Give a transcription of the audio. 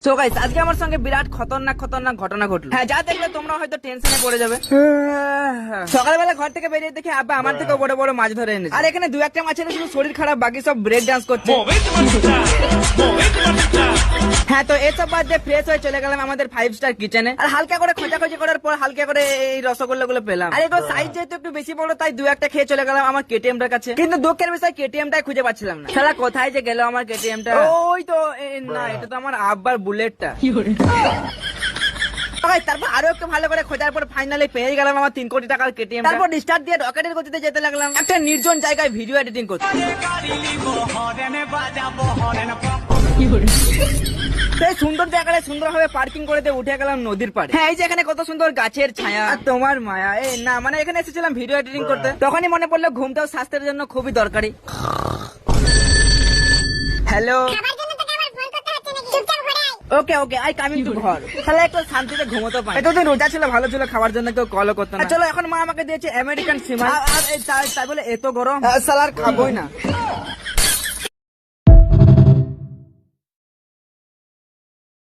তো গাইস আজকে আমার সঙ্গে বিরাট খতরনাক ঘটনা ঘটলো। হ্যাঁ, যা দেখলে তোমরা হয়তো টেনশনে পড়ে যাবে। সকালবেলা ঘর থেকে বেরিয়ে দেখি আব্বা আমার থেকে বড় বড় মাছ ধরে এনেছে। আর এখানে দু একটা মাছের শুধু শরীর খারাপ, বাকি সব ব্রেক ডান্স করছে। হ্যাঁ, তো এসব বাদ দিয়ে ফ্রেশ হয়ে চলে গেলাম আমাদের 5 স্টার কিচেনে। আর হালকা করে খোঁজাখুঁজি করার পর হালকা করে এই রসগোল্লা গুলো পেলাম। আর এগুলো সাইজ যেহেতু একটু বেশি বড়, তাই দু একটা খেয়ে চলে গেলাম আমার কেটিএম টার কাছে। কিন্তু দুঃখের বিষয় কেটিএম টাই খুঁজে পাচ্ছিলাম না। শালা কোথায় যে গেল আমার কেটিএম টা? ওই তো না, এটা তো আমার আব্বার বুলেটটা। তারপর আরো একটু ভালো করে খোঁজার পর ফাইনালি পেয়ে গেলাম আমার 3 কোটি টাকার কেটিএম। তারপর স্টার্ট দিয়ে রকেটের গতিতে যেতে লাগলাম একটা নির্জন জায়গায় ভিডিও এডিটিং করতে। সেই সুন্দর জায়গায় সুন্দর ভাবে পার্কিং করে দিয়ে উঠে গেলাম নদীর পাড়ে। হ্যাঁ, এই যে এখানে কত সুন্দর গাছের ছায়া আর তোমার মায়া। না মানে এখানে এসেছিলাম ভিডিও এডিটিং করতে, তখনই মনে পড়লো ঘুমটাও স্বাস্থ্যের জন্য খুবই দরকারি। Hello, okay okay, I coming to ঘর। তাহলে একটু শান্তিতে ঘুমোতে পাই। এতদিন রোজা ছিল, ভালো ছিল, খাবার জন্য কেউ কলও করতো না। চলো এখন মা আমাকে দিয়েছে আমেরিকান সিমাই। তাই বলে এত গরম সালার খাবোই না।